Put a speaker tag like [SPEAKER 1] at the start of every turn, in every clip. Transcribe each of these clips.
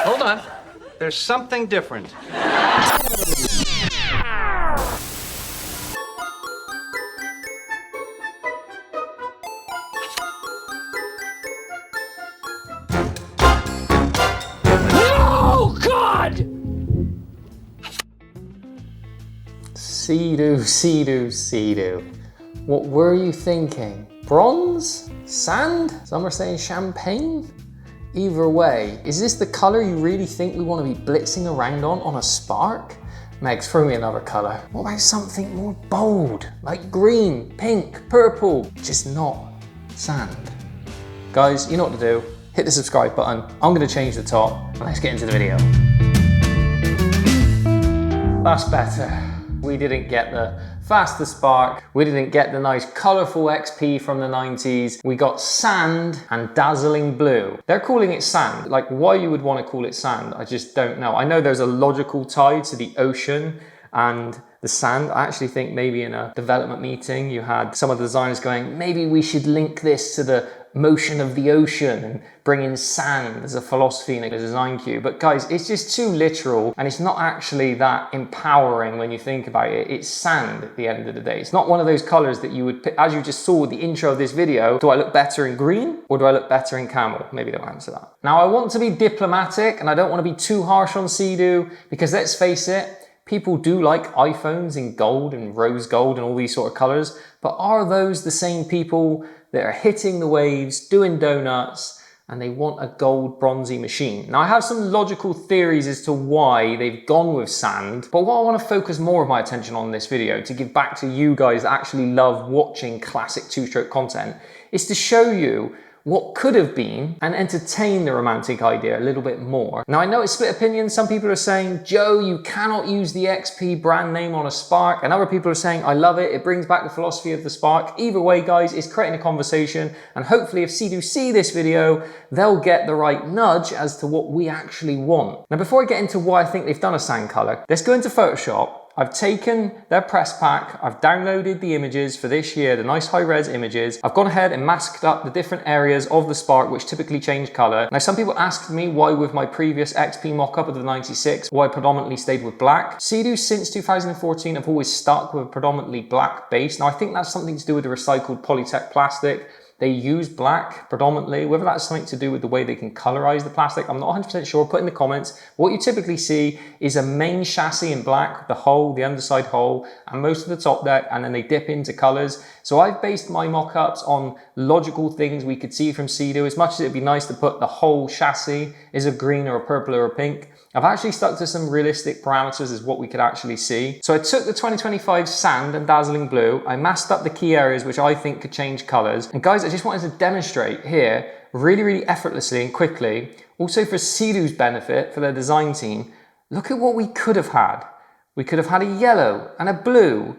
[SPEAKER 1] Hold on. There's something different.
[SPEAKER 2] Oh, God!
[SPEAKER 3] Seadoo, seadoo, seadoo. What were you thinking? Bronze? Sand? Some are saying champagne? Either way, is this the color you really think we want to be blitzing around on a Spark? Megs, throw me another color. What about something more bold? Like green, pink, purple? Just not sand. Guys, you know what to do. Hit the subscribe button. I'm going to change the top. Let's get into the video. That's better. We didn't get the faster spark. We didn't get the nice colorful XP from the 90s. We got sand and dazzling blue. They're calling it sand. Like, why you would want to call it sand, I just don't know. I know there's a logical tie to the ocean and the sand. I actually think maybe in a development meeting you had some of the designers going, maybe we should link this to the motion of the ocean and bring in sand as a philosophy in a design cue. But guys, it's just too literal and it's not actually that empowering when you think about it. It's sand at the end of the day. It's not one of those colors that you would pick. As you just saw with the intro of this video, do I look better in green or do I look better in camel? Maybe they'll answer that. Now I want to be diplomatic and I don't want to be too harsh on Seadoo because let's face it, people do like iPhones in gold and rose gold and all these sort of colors, but are those the same people that are hitting the waves, doing donuts, and they want a gold bronzy machine? Now I have some logical theories as to why they've gone with sand, but what I want to focus more of my attention on in this video to give back to you guys that actually love watching classic two-stroke content is to show you what could have been and entertain the romantic idea a little bit more. Now I know it's split opinions. Some people are saying, Joe, you cannot use the XP brand name on a Spark. And other people are saying, I love it. It brings back the philosophy of the Spark. Either way, guys, it's creating a conversation. And hopefully if Seadoo see this video, they'll get the right nudge as to what we actually want. Now, before I get into why I think they've done a sand color, let's go into Photoshop. I've taken their press pack, I've downloaded the images for this year, the nice high-res images. I've gone ahead and masked up the different areas of the Spark which typically change color. Now some people asked me why with my previous XP mock-up of the 96, why I predominantly stayed with black. Seadoo since 2014 have always stuck with a predominantly black base. Now I think that's something to do with the recycled Polytech plastic. They use black predominantly, whether that's something to do with the way they can colorize the plastic, I'm not 100% sure. Put in the comments. What you typically see is a main chassis in black, the hull, the underside hull, and most of the top deck, and then they dip into colors. So I've based my mock-ups on logical things we could see from Seadoo. As much as it'd be nice to put the whole chassis is a green or a purple or a pink, I've actually stuck to some realistic parameters as what we could actually see. So I took the 2025 sand and dazzling blue, I masked up the key areas which I think could change colors. And guys, I just wanted to demonstrate here really effortlessly and quickly, also for Seadoo's benefit, for their design team, look at what we could have had. We could have had a yellow and a blue.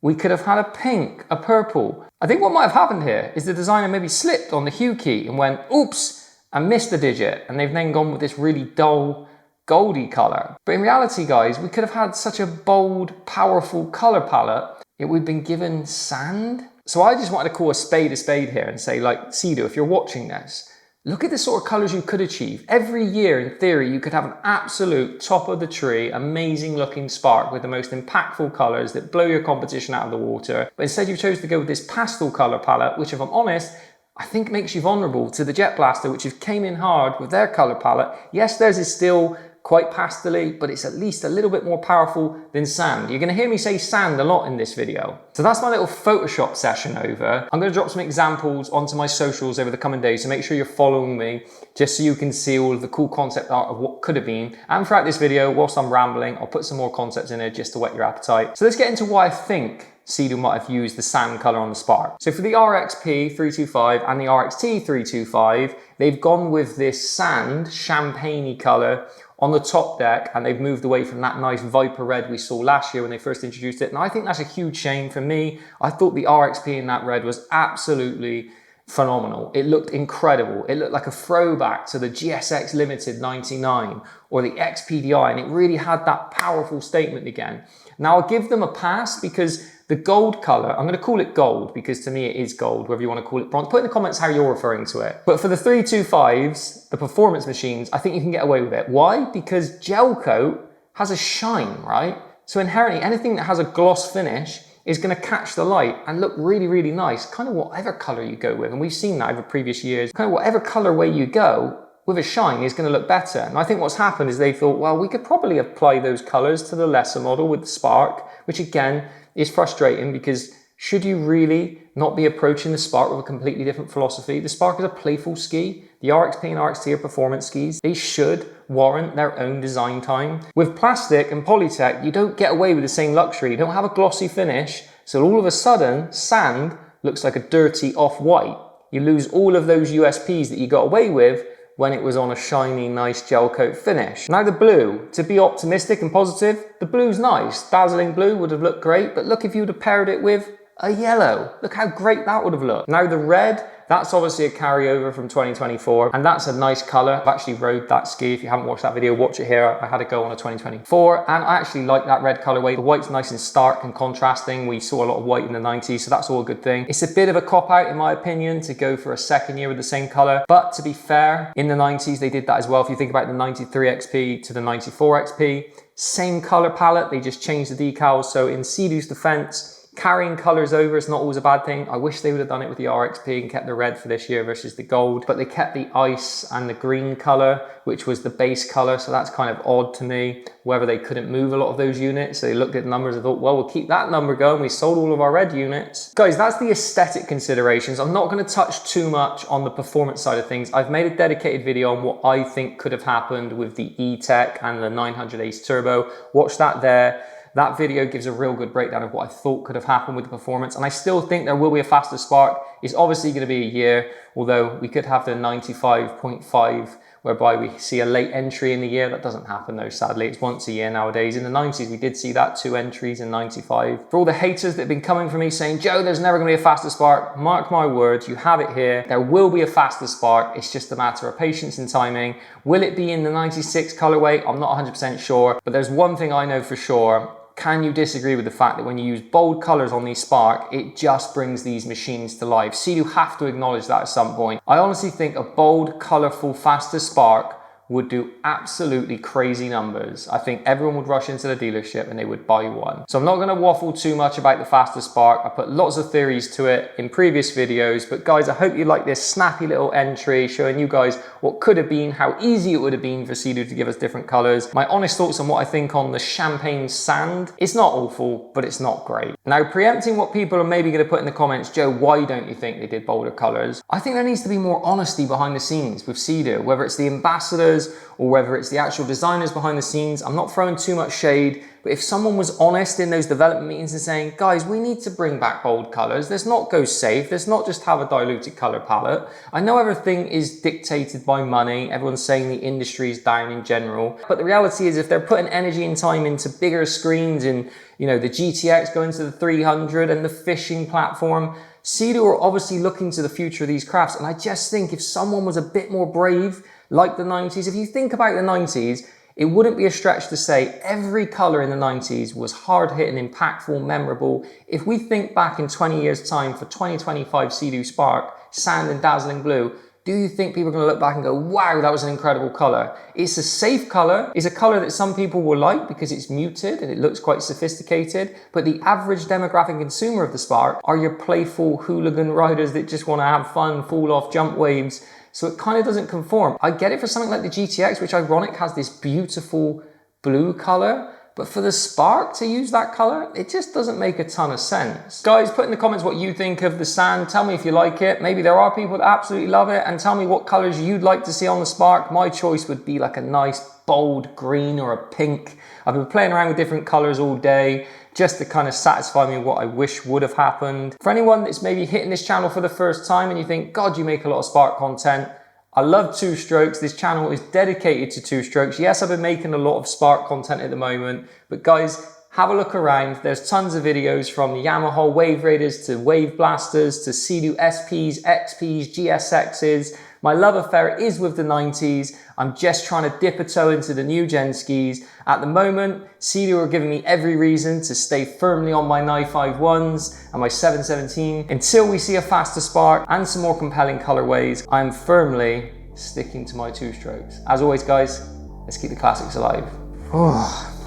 [SPEAKER 3] We could have had a pink, a purple. I think what might have happened here is the designer maybe slipped on the hue key and went, oops, and missed a digit. And they've then gone with this really dull, goldy color. But in reality, guys, we could have had such a bold, powerful color palette, yet we've been given sand. So I just wanted to call a spade here and say, like, Seadoo, if you're watching this, look at the sort of colors you could achieve. Every year, in theory, you could have an absolute top of the tree, amazing looking Spark with the most impactful colors that blow your competition out of the water. But instead you chose to go with this pastel color palette, which if I'm honest, I think makes you vulnerable to the JetBlaster, which have came in hard with their color palette. Yes, theirs is still quite pastel-y, but it's at least a little bit more powerful than sand. You're gonna hear me say sand a lot in this video. So that's my little Photoshop session over. I'm gonna drop some examples onto my socials over the coming days, so make sure you're following me, just so you can see all of the cool concept art of what could have been. And throughout this video, whilst I'm rambling, I'll put some more concepts in there just to whet your appetite. So let's get into why I think Seadoo might have used the sand color on the Spark. So for the RXP-325 and the RXT-325, they've gone with this sand, champagne-y color on the top deck, and they've moved away from that nice Viper red we saw last year when they first introduced it. And I think that's a huge shame for me. I thought the RXP in that red was absolutely phenomenal. It looked incredible. It looked like a throwback to the GSX Limited 99 or the XPDI, and it really had that powerful statement again. Now I'll give them a pass because the gold color, I'm going to call it gold because to me it is gold, whether you want to call it bronze. Put in the comments how you're referring to it. But for the 325s, the performance machines, I think you can get away with it. Why? Because gel coat has a shine, right? So inherently anything that has a gloss finish is going to catch the light and look really, really nice, kind of whatever color you go with. And we've seen that over previous years, kind of whatever colorway you go, with a shine is going to look better. And I think what's happened is they thought, well, we could probably apply those colors to the lesser model with the Spark, which again is frustrating because should you really not be approaching the Spark with a completely different philosophy? The Spark is a playful ski. The RXP and RXT are performance skis. They should warrant their own design time. With plastic and Polytech, you don't get away with the same luxury. You don't have a glossy finish. So all of a sudden, sand looks like a dirty off-white. You lose all of those USPs that you got away with when it was on a shiny, nice gel coat finish. Now the blue, to be optimistic and positive, the blue's nice. Dazzling blue would have looked great, but look if you would have paired it with a yellow. Look how great that would have looked. Now the red, that's obviously a carryover from 2024, and that's a nice color. I've actually rode that ski. If you haven't watched that video, watch it here. I had to go on a 2024, and I actually like that red colorway. The white's nice and stark and contrasting. We saw a lot of white in the 90s, so that's all a good thing. It's a bit of a cop-out, in my opinion, to go for a second year with the same color, but to be fair, in the 90s, they did that as well. If you think about the 93 XP to the 94 XP, same color palette, they just changed the decals. So in Sea-Doo's defense, carrying colors over is not always a bad thing. I wish they would have done it with the RXP and kept the red for this year versus the gold, but they kept the ice and the green color, which was the base color. So that's kind of odd to me, whether they couldn't move a lot of those units. So they looked at the numbers and thought, well, we'll keep that number going. We sold all of our red units. Guys, that's the aesthetic considerations. I'm not going to touch too much on the performance side of things. I've made a dedicated video on what I think could have happened with the E-Tech and the 900 Ace Turbo. Watch that there. That video gives a real good breakdown of what I thought could have happened with the performance. And I still think there will be a faster Spark. It's obviously going to be a year, although we could have the 95.5, whereby we see a late entry in the year. That doesn't happen though, sadly. It's once a year nowadays. In the 90s, we did see that, 2 entries in 95. For all the haters that have been coming for me saying, Joe, there's never going to be a faster Spark, mark my words, you have it here. There will be a faster Spark. It's just a matter of patience and timing. Will it be in the 96 colorway? I'm not 100% sure, but there's one thing I know for sure. Can you disagree with the fact that when you use bold colors on these Spark, it just brings these machines to life? Sea-Doo have to acknowledge that at some point. I honestly think a bold, colorful, faster Spark would do absolutely crazy numbers. I think everyone would rush into the dealership and they would buy one. So I'm not gonna waffle too much about the faster Spark. I put lots of theories to it in previous videos, but guys, I hope you like this snappy little entry showing you guys what could have been, how easy it would have been for Sea-Doo to give us different colors. My honest thoughts on what I think on the champagne sand. It's not awful, but it's not great. Now, preempting what people are maybe gonna put in the comments, Joe, why don't you think they did bolder colors? I think there needs to be more honesty behind the scenes with Sea-Doo, whether it's the ambassadors or whether it's the actual designers behind the scenes. I'm not throwing too much shade, but if someone was honest in those development meetings and saying, guys, we need to bring back bold colors, let's not go safe, let's not just have a diluted color palette. I know everything is dictated by money, everyone's saying the industry is down in general, but the reality is if they're putting energy and time into bigger screens and, you know, the GTX going to the 300 and the fishing platform, Sea-Doo are obviously looking to the future of these crafts. And I just think if someone was a bit more brave, like the 90s, if you think about the 90s, it wouldn't be a stretch to say every color in the 90s was hard hitting, impactful, memorable. If we think back in 20 years time for 2025 Sea-Doo Spark, sand and dazzling blue, do you think people are going to look back and go, wow, that was an incredible color? It's a safe color. It's a color that some people will like because it's muted and it looks quite sophisticated. But the average demographic consumer of the Spark are your playful hooligan riders that just want to have fun, fall off, jump waves. So it kind of doesn't conform. I get it for something like the GTX, which ironic has this beautiful blue color. But for the Spark to use that color, it just doesn't make a ton of sense. Guys, put in the comments what you think of the sand. Tell me if you like it. Maybe there are people that absolutely love it, and tell me what colors you'd like to see on the Spark. My choice would be like a nice bold green or a pink. I've been playing around with different colors all day just to kind of satisfy me what I wish would have happened. For anyone that's maybe hitting this channel for the first time and you think, God, you make a lot of Spark content, I love two-strokes. This channel is dedicated to two-strokes. Yes, I've been making a lot of Spark content at the moment, but guys, have a look around. There's tons of videos from the Yamaha Wave Raiders to Wave Blasters to Sea-Doo SPs, XPs, GSXs, My love affair is with the 90s. I'm just trying to dip a toe into the new gen skis. At the moment, Seadoo are giving me every reason to stay firmly on my 951s and my 717. Until we see a faster spark and some more compelling colorways, I'm firmly sticking to my 2 strokes. As always, guys, let's keep the classics alive. Oh.